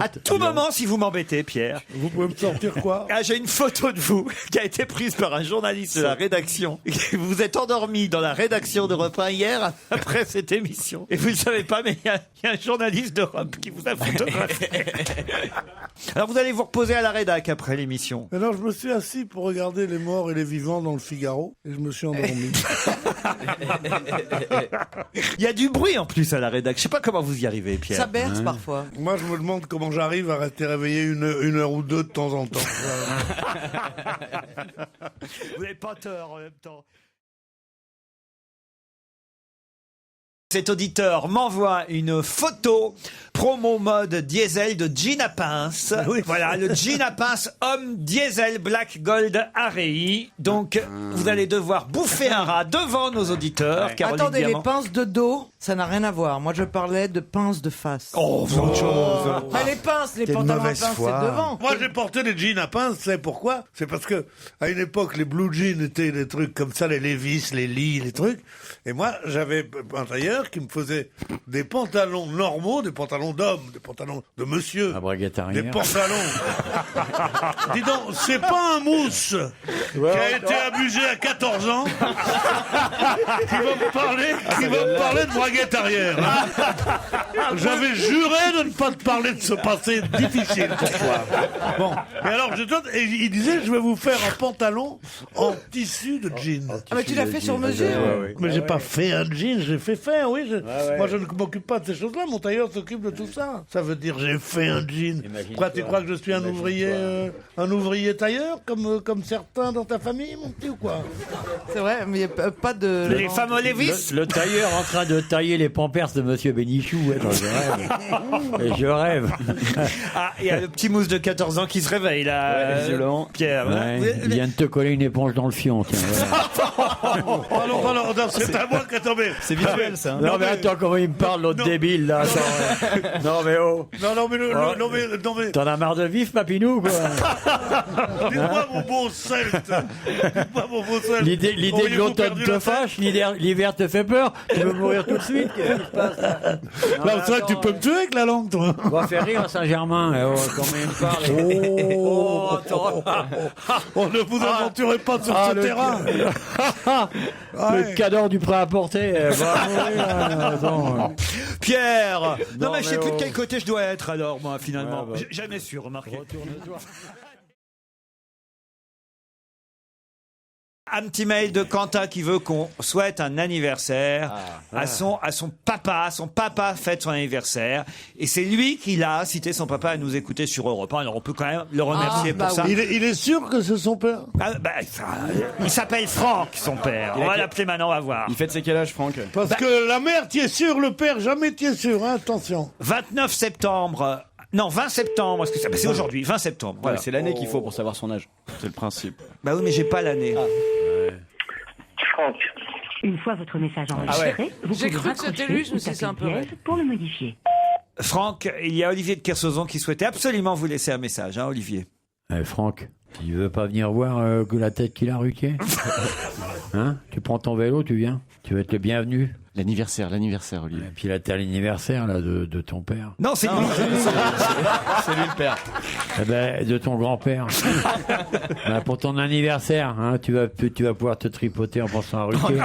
À tout moment, si vous m'embêtez, Pierre. Vous pouvez me sortir quoi? Ah, j'ai une photo de vous qui a été prise par un journaliste de la rédaction. Vous vous êtes endormi dans la rédaction d'Europe 1 hier après cette émission. Et vous ne le savez pas, mais il y a un journaliste d'Europe qui vous a photographié. Alors vous allez vous reposer à la rédac après l'émission. Alors je me suis assis pour regarder les morts et les vivants dans le Figaro et je me suis endormi. Il y a du bruit en plus à la rédac. Je sais pas comment vous y arrivez, Pierre. Ça berce parfois. Moi je me demande comment j'arrive à rester réveillé une heure ou deux de temps en temps. Vous n'avez pas tort en même temps. Cet auditeur m'envoie une photo promo mode diesel de jean à pince. Oui. Voilà, le jean à pince homme diesel black gold Arei. Donc, vous allez devoir bouffer un rat devant nos auditeurs. Caroline Attendez, Diamant. les pinces de dos, ça n'a rien à voir. Moi, je parlais de pinces de face. Oh, c'est autre chose. Mais les pinces, les Quelle pantalons à mauvaise pinces, c'est foi. devant. Moi j'ai porté des jeans à pince, c'est pourquoi? C'est parce que à une époque les blue jeans étaient des trucs comme ça, les Levi's, les Lee, les trucs. Et moi j'avais un tailleur qui me faisait des pantalons normaux, des pantalons d'homme, des pantalons de monsieur, braguette des arrière. pantalons. Dis donc, c'est pas un mousse qui a été abusé à 14 ans qui va me parler de braguette arrière. Hein. J'avais juré de ne pas te parler de ce passé difficile pour toi. Bon, et alors et il disait je vais vous faire un pantalon en tissu de jean. Ah, mais tu l'as fait sur mesure. Mais j'ai pas fait un jean, j'ai fait faire, oui. Moi je ne m'occupe pas de ces choses-là, mon tailleur s'occupe de tout ça. Ça veut dire j'ai fait un jean. Quoi, tu crois que je suis un ouvrier tailleur comme certains dans ta famille, mon petit, ou quoi? C'est vrai, mais il n'y a pas de... Les femmes aux Levi's. Le tailleur en train de tailler les pampers de Monsieur Bénichou. Ouais, je rêve. Et je rêve. Ah, il y a le petit mousse de 14 ans qui se réveille là. Pierre. Ouais, il vient de te coller une éponge dans le fion. Tiens, ouais. Alors, c'est à moi qu'à tomber. C'est visuel, ça. Non, mais attends, comment il me parle, l'autre débile, là. Attends, non, mais oh. Non, mais T'en as marre de vif, Papinou, quoi. dis-moi mon beau celte. L'idée de l'automne te fâche, l'hiver te fait peur. Tu veux mourir tout de suite. Qu'est-ce qui se passe, là? Là, c'est vrai que tu peux me tuer avec la langue, toi. On va faire rire à Saint-Germain. Oh, comment il me parle. Oh, attends. On ne vous aventurez pas sur ce terrain. Le cador du prêt-à-porter. Va mourir, attends. Pierre. Non, Non, mais je sais mais plus de oh. quel côté je dois être alors, moi, finalement. Ouais, bah. J'ai jamais su, remarquer. Retourne-toi. Un petit mail de Quentin qui veut qu'on souhaite un anniversaire à son papa. Son papa fête son anniversaire. Et c'est lui qui l'a cité son papa à nous écouter sur Europe 1. Alors on peut quand même le remercier pour ça. Il est sûr que c'est son père? Il s'appelle Franck, son père. On va l'appeler maintenant, on va voir. Il fête ses quel âge, Franck? Parce que la mère, t'y es sûr, le père, jamais t'y es sûr, hein, attention. 29 septembre. Non, 20 septembre. Est-ce que c'est aujourd'hui, 20 septembre. Voilà. C'est l'année qu'il faut pour savoir son âge. C'est le principe. Bah oui, mais j'ai pas l'année. Franck. Une fois votre message enregistré, vous J'ai pouvez cru que c'était lui, je me suis dit, c'est un peu taper dièse pour le modifier. Franck, il y a Olivier de Kersauzon qui souhaitait absolument vous laisser un message, hein, Olivier. Franck, tu veux pas venir voir que la tête qu'il a, Ruquier? Hein? Tu prends ton vélo, tu viens? Tu vas être le bienvenu. L'anniversaire, Olivier. Et puis là, t'as l'anniversaire là, de ton père. Non, c'est lui. C'est lui le père. Eh ben, de ton grand-père. Ben, pour ton anniversaire, hein, tu vas pouvoir te tripoter en pensant à Ruquier.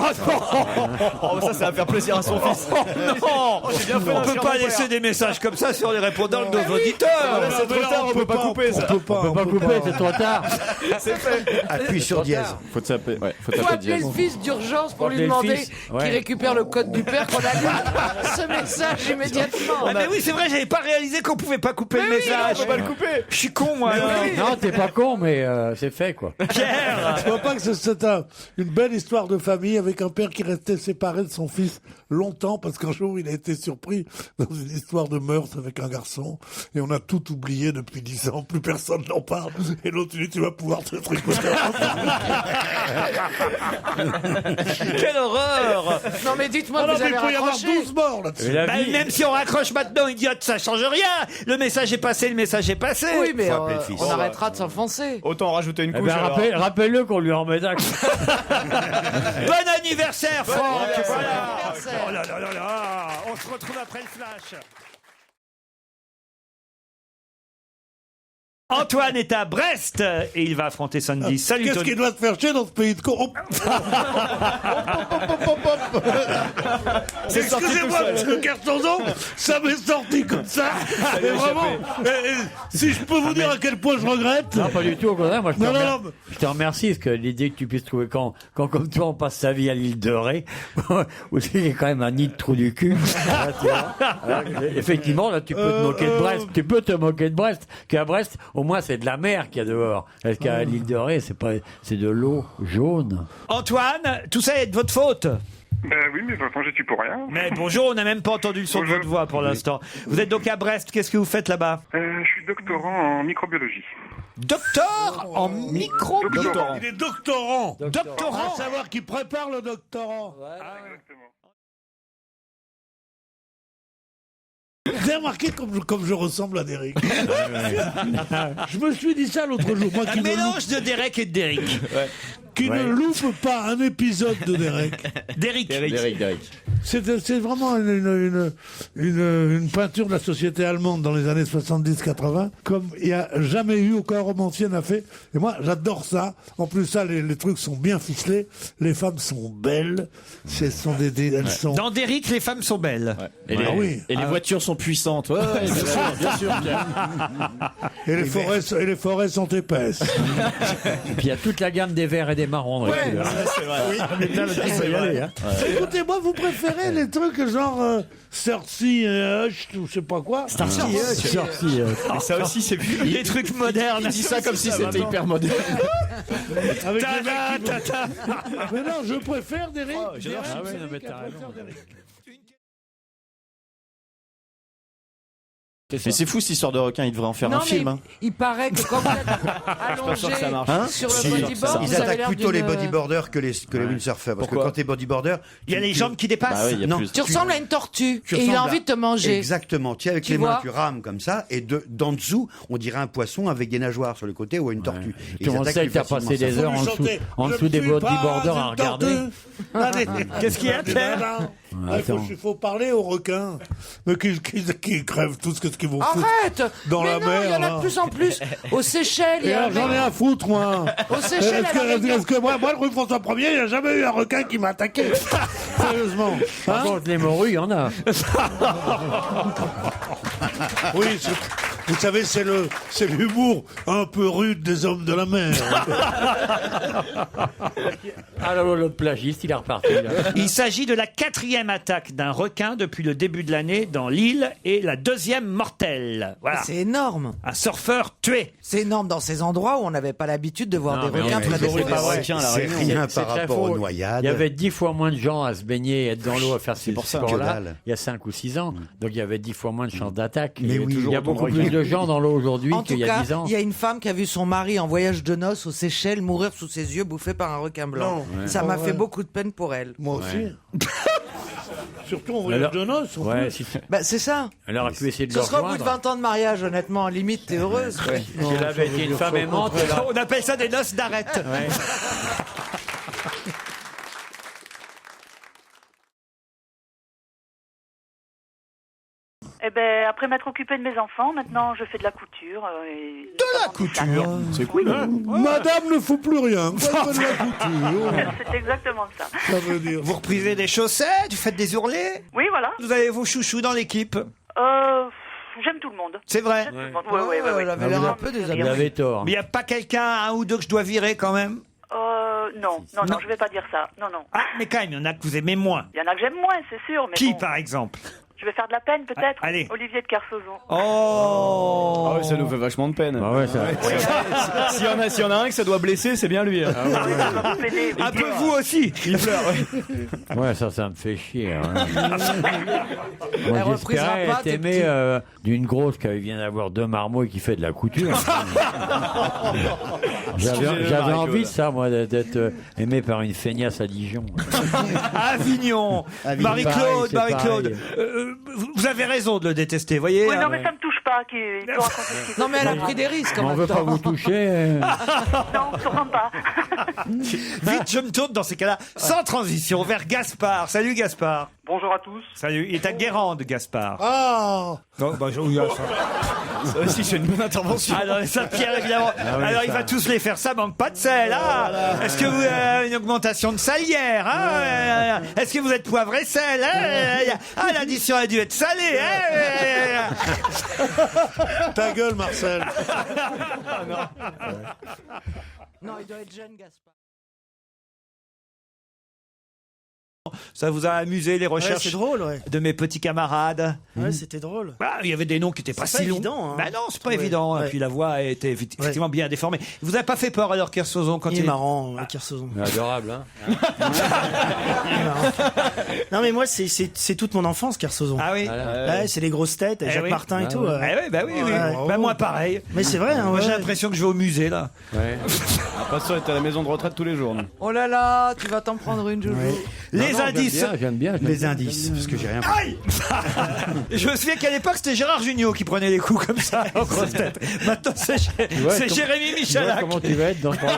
Oh, ça va faire plaisir à son fils. Non, on peut pas laisser des messages comme ça sur les répondants de nos auditeurs. C'est trop tard, on peut pas couper ça. On peut pas couper, c'est trop tard. C'est fait. Appuie sur dièse. Faut taper, ouais, faut Faut taper appeler dièse. le fils d'urgence pour lui Appeler le demander fils, qu'il ouais. récupère le code du père qu'on a lu ce message immédiatement. Ah mais oui, c'est vrai, j'avais pas réalisé qu'on pouvait pas couper le message. On peut pas le couper. Je suis con, moi. Non, t'es pas con, mais c'est fait, quoi. Pierre. Tu vois pas que c'est une belle histoire de famille avec un père qui restait séparé de son fils longtemps parce qu'un jour il a été surpris dans une histoire de meurtre avec un garçon et on a tout oublié depuis 10 ans, plus personne n'en parle et l'autre lui dit tu vas pouvoir te tricoter. Quelle horreur. Non mais dites-moi, Alors vous mais avez il faut y avoir raccroché. 12 morts là-dessus. Et la Bah, vie- même si on raccroche maintenant, idiote, ça change rien. Le message est passé, le message est passé. Oui, mais Faut appeler le fils. on arrêtera de s'enfoncer. Autant en rajouter une Eh couche. ben, alors. rappelle-le qu'on lui remet d'acte. Bon anniversaire, Franck. anniversaire. Voilà. Bon anniversaire. Oh là là là là. On se retrouve après le flash. Antoine est à Brest et il va affronter Sandy. Salut Qu'est-ce Tony. qu'il doit te faire chier dans ce pays de con? C'est sorti tout Excusez-moi, seul. monsieur Kertonzon, ça m'est sorti comme ça. Et vraiment, si je peux vous dire à quel point je regrette. Non, pas du tout, au contraire. Moi, Non, non, non. je te remercie, parce que l'idée que tu puisses trouver quand comme toi, on passe sa vie à l'île de Ré, où c'est quand même un nid de trou du cul. Là, tu vois. Effectivement, là, tu peux te moquer de Brest. Tu peux te moquer de Brest. Qu'à Brest, au moins, c'est de la mer qu'il y a dehors. Parce qu'à l'île de Ré, c'est de l'eau jaune. Antoine, tout ça est de votre faute. Oui, mais enfin, je suis pour rien. Mais bonjour, on n'a même pas entendu le son de votre voix pour l'instant. Vous êtes donc à Brest, qu'est-ce que vous faites là-bas? Je suis doctorant en microbiologie. Docteur en microbiologie. Il est doctorant. Doctorant. À savoir qui prépare le doctorant. Exactement. Vous avez remarqué comme je ressemble à Derek. Je me suis dit ça l'autre jour. Moi Un mélange de Derek et de Derrick. qui ne loupe pas un épisode de Derek. Derrick. Derek. C'est vraiment une peinture de la société allemande dans les années 70-80, comme il n'y a jamais eu, aucun romancier n'a fait. Et moi, j'adore ça. En plus, ça, les trucs sont bien ficelés. Les femmes sont belles. Elles sont... Dans Derrick, les femmes sont belles. Et les, oui. et les voitures sont puissantes. Ouais, bien sûr. Et les forêts sont épaisses. Et puis il y a toute la gamme des verts et des marrons. C'est vrai. Écoutez, moi, vous préférez les trucs genre Cersei et Hush ou je sais pas quoi. Mais ça aussi, c'est plus. Les trucs modernes. Il dit ça comme si c'était hyper moderne. Avec les Ta-da, mecs qui vont- ta-da. Mais non, je préfère Derek. j'adore ça. Ah ouais, non, mais t'as raison. Mais c'est fou cette histoire de requin, il devrait en faire Non, un mais film. Hein. il paraît que quand vous êtes allongé sûr que ça marche. Hein sur le Si, bodyboard, ils vous avez attaquent l'air plutôt les d'une- bodyboarders que les windsurfers. Parce Pourquoi que quand t'es bodyboarder, Il y a les jambes qui dépassent. Bah oui, il y a Non. plus. Tu ressembles à une tortue tu et il a ressembles envie de te manger. Exactement. Tu es avec Tu les mains, vois tu rames comme ça, et d'en dessous, on dirait un poisson avec des nageoires sur le côté ou une tortue. Et Tout le monde ils sait attaquent que t'as plus passé facilement des heures en dessous des bodyboarders à regarder. Qu'est-ce qu'il y a, Pierre Il faut parler aux requins. Mais qui crèvent tout ce qu'ils vont foutre. Arrête Dans Mais la non, mer, il y en a là. de plus en plus. Aux Seychelles, il y Et a un alors, j'en ai mec- à foutre, moi. Aux Seychelles, Est-ce que moi, le rue François 1er, il n'y a jamais eu un requin qui m'a attaqué. Sérieusement. Par Hein contre, les morues, il y en a. Oui, vous savez, c'est l'humour un peu rude des hommes de la mer. Alors l'autre plagiste, il est reparti. Là. Il s'agit de la 4e attaque d'un requin depuis le début de l'année dans l'île et la 2e mortelle. Voilà. C'est énorme. Un surfeur tué. C'est énorme dans ces endroits où on n'avait pas l'habitude de voir Non, des mais requins on a près des toujours eu des côtes. requins à la C'est Réunion. rien C'est par très rapport faux. aux noyades. Il y avait 10 fois moins de gens à se baigner et être dans l'eau à faire ces pour ça. Que sports-là dalle. il y a 5 ou 6 ans. Donc il y avait 10 fois moins de chances d'attaque. Mais oui, il y a beaucoup plus de gens dans l'eau aujourd'hui En tout qu'il y a cas, 10 ans. il y a une femme qui a vu son mari en voyage de noces aux Seychelles mourir sous ses yeux bouffé par un requin blanc. Ça m'a fait beaucoup de peine pour elle. Moi aussi. Surtout en voyage Alors- de noces. en Ouais, plus. si Bah, c'est ça. elle aurait pu essayer de Ce le sera au bout de rejoindre. 20 ans de mariage, honnêtement. Limite, t'es heureuse. quoi. Si elle avait été une femme aimante, elle aurait- On appelle ça des noces d'arête. Ouais. Eh ben, après m'être occupée de mes enfants, maintenant je fais de la couture. De la couture. C'est cool. hein. Madame ne fout plus rien. Faites de la couture. C'est exactement ça. Ça veut dire. Vous reprisez des chaussettes, vous faites des ourlets. Oui, voilà. Vous avez vos chouchous dans l'équipe. J'aime tout le monde. C'est vrai. J'aime tout le monde. Ouais. Elle avait l'air un peu Vous déshabillée. avez tort. Mais il n'y a pas quelqu'un, un ou deux que je dois virer quand même. Non, je vais pas dire ça. Non. Ah, mais quand même, il y en a que vous aimez moins. Il y en a que j'aime moins, c'est sûr. Mais Qui, bon, par exemple? je vais faire de la peine, peut-être. Ah, allez. Olivier de Kersauzon. Oh. Ah ouais, ça nous fait vachement de peine. Ah ouais, ça... S'il y en a un que ça doit blesser, c'est bien lui. hein. Ça va vous plaider. Un peu vous aussi. Il pleure. Ouais. Ouais, ça me fait chier. Hein. Elle Moi, reprisera j'espérais pas être tes aimé d'une grosse qui vient d'avoir 2 marmots et qui fait de la couture. J'avais envie de ça, moi, d'être aimé par une feignasse à Dijon. Avignon. Marie-Claude, Pareil, c'est Marie-Claude. Vous avez raison de le détester, voyez. Oui, non, mais ça me touche pas. Il peut raconter ce qu'il Non, mais elle a pris des risques en On même veut pas temps. vous toucher. Non, sûrement pas. Vite, je me tourne dans ces cas-là, sans transition, vers Gaspard. Salut Gaspard. Bonjour à tous. Salut, il est à Guérande, Gaspard. Ah Non, bah, Ça aussi, c'est une bonne intervention. Ah non, mais ça, Pierre, évidemment. Ah oui, Alors, ça. il va tous les faire, ça manque pas de sel. Ah, est-ce que vous avez une augmentation de salière hein Est-ce que vous êtes poivre et sel hein Ah, l'addition a dû être salée hein Ta gueule, Marcel. Non, il doit être jeune, Gaspard. Ça vous a amusé, les Ouais, recherches c'est drôle, ouais. de mes petits camarades Ouais, c'était drôle. Ah, il y avait des noms qui n'étaient pas C'est si pas longs. évident, hein. Bah non, c'est pas Ouais. évident. Ouais. Et puis la voix était effectivement bien déformée. Vous n'avez pas fait peur alors, Kersozon, quand Il est marrant, Kersozon. Adorable, hein. Non, mais moi, c'est toute mon enfance, Kersozon. Ah oui. Ouais, c'est les grosses têtes, Eh Jacques oui. Martin et Ah tout. oui. Ah ouais, bah oui, oui. Ouais. Bah moi pareil. Mais c'est vrai, hein, Moi j'ai ouais. l'impression que je vais au musée là. Ouais. Pas sûr d'être à la maison de retraite tous les jours. nous. Oh là là, tu vas t'en prendre une, Joujou. Les Non, non, indices. J'aime bien. Les indices, parce que j'ai rien. Aïe Je me souviens qu'à l'époque c'était Gérard Jugnot qui prenait les coups comme ça en grosse tête. Maintenant c'est vois, c'est comme- Jérémy Tu vois Michalak. comment tu vas être dans 3 ans.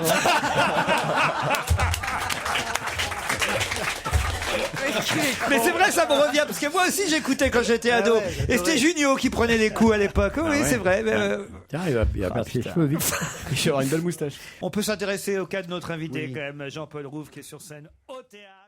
Mais c'est vrai, ça me revient parce que moi aussi j'écoutais quand j'étais ado. ouais, j'adorais. Et c'était Jugnot qui prenait les coups à l'époque. Oui, c'est vrai. Mais, Tiens, il va perdre ses cheveux vite. Il aura une belle moustache. on peut s'intéresser au cas de notre invité quand même, Jean-Paul Rouve qui est sur scène au théâtre.